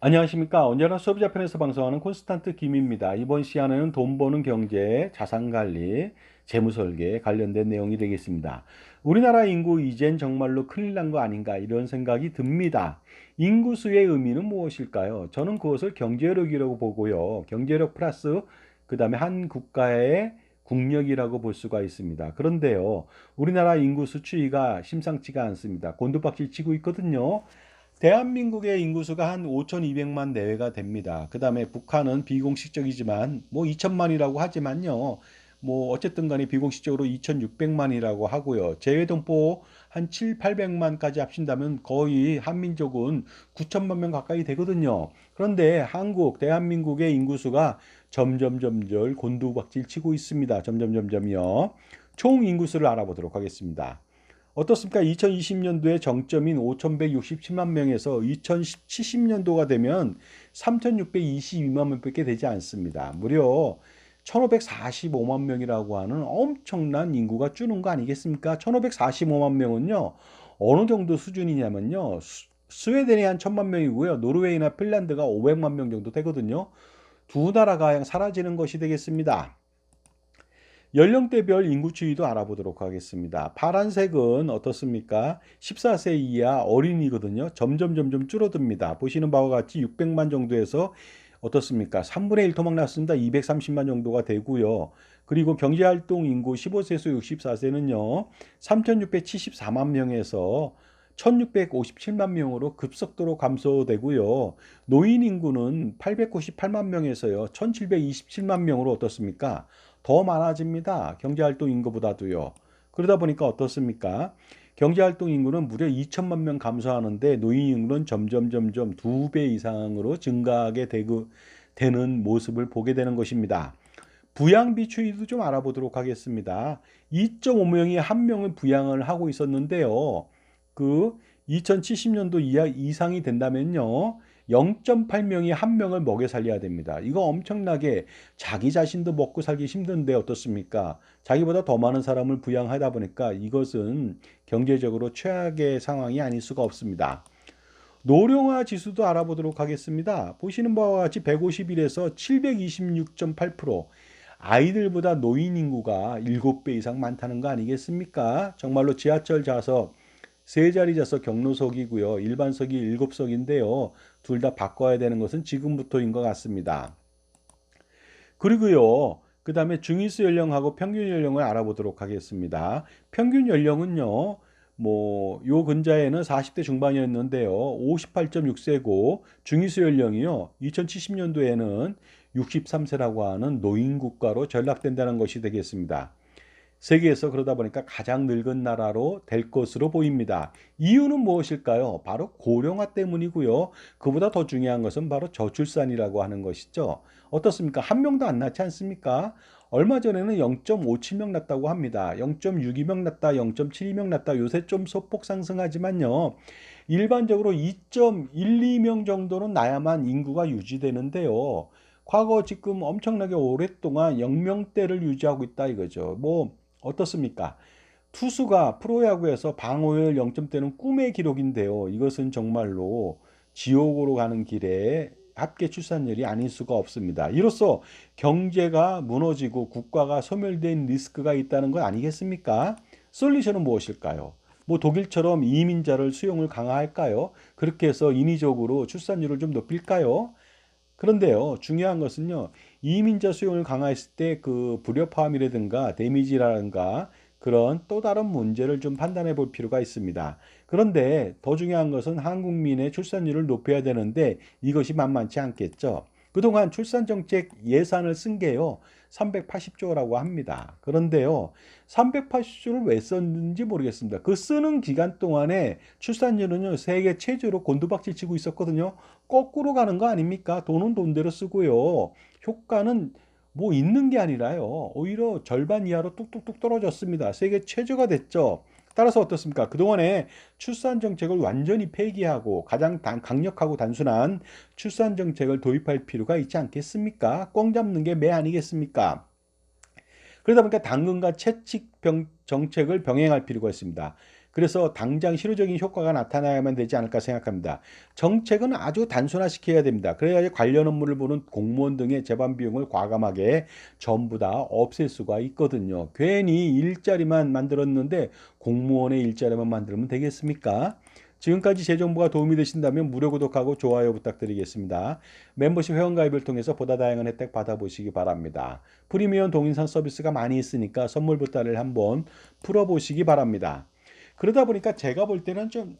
안녕하십니까. 언제나 수업자편에서 방송하는 콘스탄트 김입니다. 이번 시간에는 돈 버는 경제, 자산관리, 재무설계 관련된 내용이 되겠습니다. 우리나라 인구 이젠 정말로 큰일 난 거 아닌가 이런 생각이 듭니다. 인구수의 의미는 무엇일까요? 저는 그것을 경제력이라고 보고요. 경제력 플러스 그 다음에 한 국가의 국력이라고 볼 수가 있습니다. 그런데요, 우리나라 인구수 추이가 심상치가 않습니다. 곤두박질 치고 있거든요. 대한민국의 인구수가 한 5,200만 내외가 됩니다. 그 다음에 북한은 비공식적이지만 뭐 2천만이라고 하지만요. 뭐 어쨌든 간에 비공식적으로 2,600만이라고 하고요. 제외동포 한 7, 800만까지 합친다면 거의 한민족은 9천만 명 가까이 되거든요. 그런데 한국, 대한민국의 인구수가 점점점점 곤두박질 치고 있습니다. 점점점점이요. 총 인구수를 알아보도록 하겠습니다. 어떻습니까? 2020년도에 정점인 5,167만 명에서 2070년도가 되면 3,622만 명밖에 되지 않습니다. 무려 1,545만 명이라고 하는 엄청난 인구가 주는 거 아니겠습니까? 1,545만 명은요, 어느 정도 수준이냐면요, 스웨덴이 한 1,000만 명이고요, 노르웨이나 핀란드가 500만 명 정도 되거든요. 두 나라가 그냥 사라지는 것이 되겠습니다. 연령대별 인구 추이도 알아보도록 하겠습니다. 파란색은 어떻습니까? 14세 이하 어린이거든요. 점점 줄어듭니다. 보시는 바와 같이 600만 정도에서 어떻습니까? 3분의 1 토막 났습니다. 230만 정도가 되고요. 그리고 경제활동 인구 15세에서 64세는요. 3,674만 명에서 1,657만 명으로 급속도로 감소되고요. 노인 인구는 898만 명에서요. 1,727만 명으로 어떻습니까? 더 많아집니다. 경제활동 인구보다도요. 그러다 보니까 어떻습니까? 경제활동 인구는 무려 2천만 명 감소하는데 노인 인구는 점점 2배 이상으로 증가하게 되는 모습을 보게 되는 것입니다. 부양 비추이도 좀 알아보도록 하겠습니다. 2.5명이 한 명을 부양을 하고 있었는데요. 그 2070년도 이상이 된다면요. 0.8명이 한 명을 먹여 살려야 됩니다. 이거 엄청나게 자기 자신도 먹고 살기 힘든데 어떻습니까? 자기보다 더 많은 사람을 부양하다 보니까 이것은 경제적으로 최악의 상황이 아닐 수가 없습니다. 노령화 지수도 알아보도록 하겠습니다. 보시는 바와 같이 151에서 726.8%, 아이들보다 노인 인구가 7배 이상 많다는 거 아니겠습니까? 정말로 지하철 좌석, 세 자리 좌석 경로석이고요. 일반석이 7석인데요. 둘 다 바꿔야 되는 것은 지금부터인 것 같습니다. 그리고요. 그 다음에 중위수 연령하고 평균 연령을 알아보도록 하겠습니다. 평균 연령은요. 요 근자에는 40대 중반이었는데요. 58.6세고 중위수 연령이요. 2070년도에는 63세라고 하는 노인 국가로 전락된다는 것이 되겠습니다. 세계에서 그러다 보니까 가장 늙은 나라로 될 것으로 보입니다. 이유는 무엇일까요? 바로 고령화 때문이고요. 그보다 더 중요한 것은 바로 저출산이라고 하는 것이죠. 어떻습니까? 한 명도 안 낳지 않습니까? 얼마 전에는 0.57명 낳았다고 합니다. 0.62명 낳았다, 0.72명 낳았다. 요새 좀 소폭 상승하지만요. 일반적으로 2.12명 정도는 낳아야만 인구가 유지되는데요. 과거 지금 엄청나게 오랫동안 0명대를 유지하고 있다 이거죠. 어떻습니까? 투수가 프로야구에서 방어율 0점대는 꿈의 기록인데요. 이것은 정말로 지옥으로 가는 길에 합계 출산율이 아닐 수가 없습니다. 이로써 경제가 무너지고 국가가 소멸된 리스크가 있다는 것 아니겠습니까? 솔루션은 무엇일까요? 독일처럼 이민자를 수용을 강화할까요? 그렇게 해서 인위적으로 출산율을 좀 높일까요? 그런데요, 중요한 것은요, 이민자 수용을 강화했을 때 그 불협화음이라든가 데미지라든가 그런 또 다른 문제를 좀 판단해 볼 필요가 있습니다. 그런데 더 중요한 것은 한국민의 출산율을 높여야 되는데 이것이 만만치 않겠죠. 그동안 출산정책 예산을 쓴 게요, 380조라고 합니다. 그런데요, 380조를 왜 썼는지 모르겠습니다. 그 쓰는 기간 동안에 출산율은요, 세계 최저로 곤두박질 치고 있었거든요. 거꾸로 가는 거 아닙니까? 돈은 돈대로 쓰고요. 효과는 있는 게 아니라요. 오히려 절반 이하로 뚝뚝뚝 떨어졌습니다. 세계 최저가 됐죠. 따라서 어떻습니까? 그동안에 출산 정책을 완전히 폐기하고 가장 강력하고 단순한 출산 정책을 도입할 필요가 있지 않겠습니까? 꽝 잡는 게 매 아니겠습니까? 그러다 보니까 당근과 채찍 정책을 병행할 필요가 있습니다. 그래서 당장 실효적인 효과가 나타나야만 되지 않을까 생각합니다. 정책은 아주 단순화시켜야 됩니다. 그래야지 관련 업무를 보는 공무원 등의 재반 비용을 과감하게 전부 다 없앨 수가 있거든요. 괜히 일자리만 만들었는데 공무원의 일자리만 만들면 되겠습니까? 지금까지 제 정보가 도움이 되신다면 무료 구독하고 좋아요 부탁드리겠습니다. 멤버십 회원가입을 통해서 보다 다양한 혜택 받아보시기 바랍니다. 프리미엄 동인상 서비스가 많이 있으니까 선물 보따리를 한번 풀어보시기 바랍니다. 그러다 보니까 제가 볼 때는 좀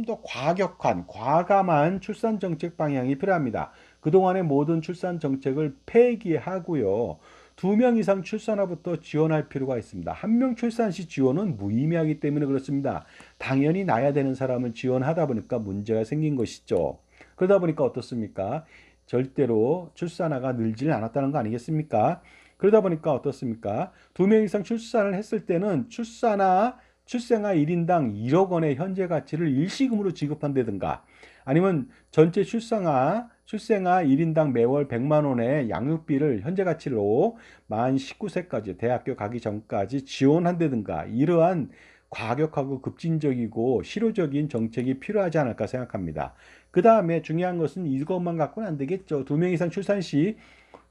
더 과격한, 과감한 출산 정책 방향이 필요합니다. 그동안의 모든 출산 정책을 폐기하고요. 2명 이상 출산화부터 지원할 필요가 있습니다. 1명 출산 시 지원은 무의미하기 때문에 그렇습니다. 당연히 낳아야 되는 사람을 지원하다 보니까 문제가 생긴 것이죠. 그러다 보니까 어떻습니까? 절대로 출산화가 늘지는 않았다는 거 아니겠습니까? 그러다 보니까 어떻습니까? 2명 이상 출산을 했을 때는 출생아 1인당 1억 원의 현재 가치를 일시금으로 지급한다든가 아니면 전체 출생아 1인당 매월 100만 원의 양육비를 현재 가치로 만 19세까지 대학교 가기 전까지 지원한다든가 이러한 과격하고 급진적이고 실효적인 정책이 필요하지 않을까 생각합니다. 그 다음에 중요한 것은 이것만 갖고는 안 되겠죠. 2명 이상 출산 시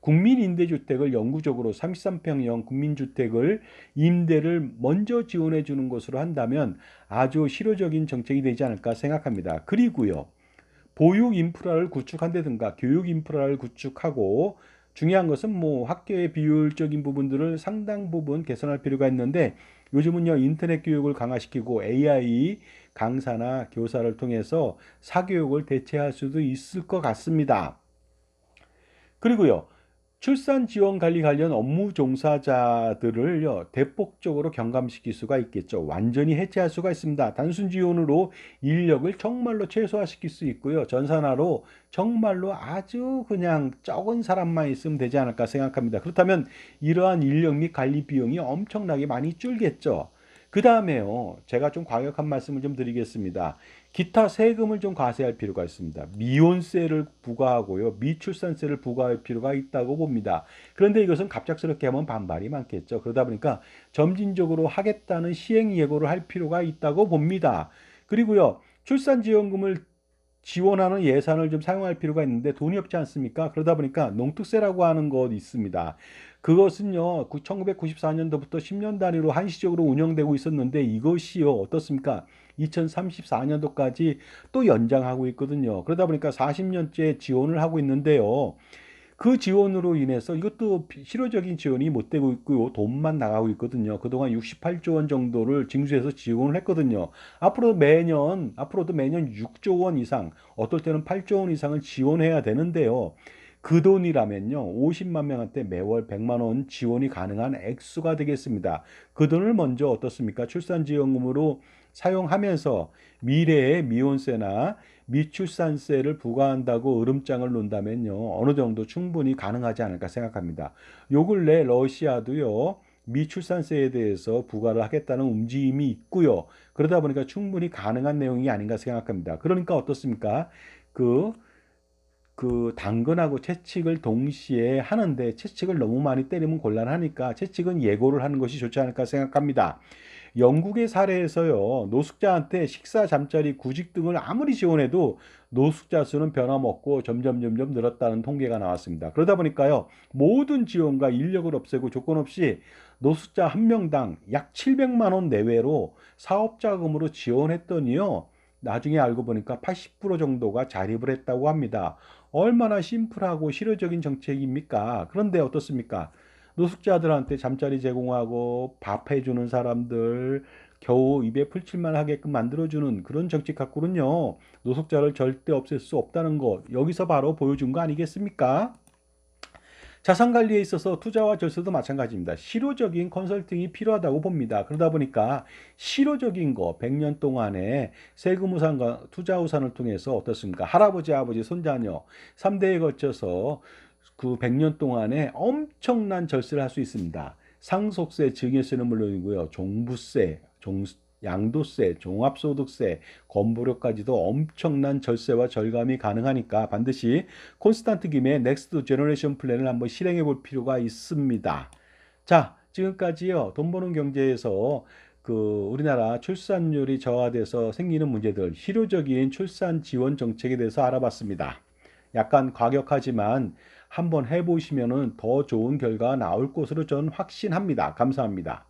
국민임대주택을 영구적으로 33평형 국민주택을 임대를 먼저 지원해 주는 것으로 한다면 아주 실효적인 정책이 되지 않을까 생각합니다. 그리고요. 보육 인프라를 구축한다든가 교육 인프라를 구축하고 중요한 것은 뭐 학교의 비효율적인 부분들을 상당 부분 개선할 필요가 있는데 요즘은요 인터넷 교육을 강화시키고 AI 강사나 교사를 통해서 사교육을 대체할 수도 있을 것 같습니다. 그리고요 출산 지원 관리 관련 업무 종사자들을요, 대폭적으로 경감시킬 수가 있겠죠. 완전히 해체할 수가 있습니다. 단순 지원으로 인력을 정말로 최소화시킬 수 있고요. 전산화로 정말로 아주 그냥 적은 사람만 있으면 되지 않을까 생각합니다. 그렇다면 이러한 인력 및 관리 비용이 엄청나게 많이 줄겠죠. 그 다음에요, 제가 좀 과격한 말씀을 좀 드리겠습니다. 기타 세금을 좀 과세할 필요가 있습니다. 미혼세를 부과하고요. 미출산세를 부과할 필요가 있다고 봅니다. 그런데 이것은 갑작스럽게 하면 반발이 많겠죠. 그러다 보니까 점진적으로 하겠다는 시행 예고를 할 필요가 있다고 봅니다. 그리고요. 출산지원금을 지원하는 예산을 좀 사용할 필요가 있는데 돈이 없지 않습니까? 그러다 보니까 농특세라고 하는 것 있습니다. 그것은요, 1994년도부터 10년 단위로 한시적으로 운영되고 있었는데 이것이요, 어떻습니까? 2034년도까지 또 연장하고 있거든요. 그러다 보니까 40년째 지원을 하고 있는데요. 그 지원으로 인해서 이것도 실효적인 지원이 못 되고 있고요. 돈만 나가고 있거든요. 그동안 68조 원 정도를 징수해서 지원을 했거든요. 앞으로도 매년 6조 원 이상, 어떨 때는 8조 원 이상을 지원해야 되는데요. 그 돈이라면요. 50만 명한테 매월 100만 원 지원이 가능한 액수가 되겠습니다. 그 돈을 먼저 어떻습니까? 출산지원금으로 사용하면서 미래의 미혼세나 미출산세를 부과한다고 으름장을 놓는다면요. 어느 정도 충분히 가능하지 않을까 생각합니다. 요 근래 러시아도요. 미출산세에 대해서 부과를 하겠다는 움직임이 있고요. 그러다 보니까 충분히 가능한 내용이 아닌가 생각합니다. 그러니까 어떻습니까? 그 당근하고 채찍을 동시에 하는데 채찍을 너무 많이 때리면 곤란하니까 채찍은 예고를 하는 것이 좋지 않을까 생각합니다. 영국의 사례에서요, 노숙자한테 식사, 잠자리, 구직 등을 아무리 지원해도 노숙자 수는 변함없고 점점 늘었다는 통계가 나왔습니다. 그러다 보니까요, 모든 지원과 인력을 없애고 조건 없이 노숙자 한 명당 약 700만 원 내외로 사업자금으로 지원했더니요, 나중에 알고 보니까 80% 정도가 자립을 했다고 합니다. 얼마나 심플하고 실효적인 정책입니까? 그런데 어떻습니까? 노숙자들한테 잠자리 제공하고 밥 해주는 사람들 겨우 입에 풀칠만 하게끔 만들어주는 그런 정책 갖고는요. 노숙자를 절대 없앨 수 없다는 것 여기서 바로 보여준 거 아니겠습니까? 자산 관리에 있어서 투자와 절세도 마찬가지입니다. 실효적인 컨설팅이 필요하다고 봅니다. 그러다 보니까 실효적인 거 100년 동안에 세금 우산과 투자 우산을 통해서 어떻습니까? 할아버지, 아버지, 손자녀 3대에 걸쳐서 그 100년 동안에 엄청난 절세를 할 수 있습니다. 상속세, 증여세는 물론이고요. 종부세, 양도세, 종합소득세, 건보료까지도 엄청난 절세와 절감이 가능하니까 반드시 콘스탄트 김의 넥스트 제너레이션 플랜을 한번 실행해 볼 필요가 있습니다. 자, 지금까지요. 돈 버는 경제에서 우리나라 출산율이 저하돼서 생기는 문제들, 실효적인 출산 지원 정책에 대해서 알아봤습니다. 약간 과격하지만 한번 해보시면은 더 좋은 결과 나올 것으로 저는 확신합니다. 감사합니다.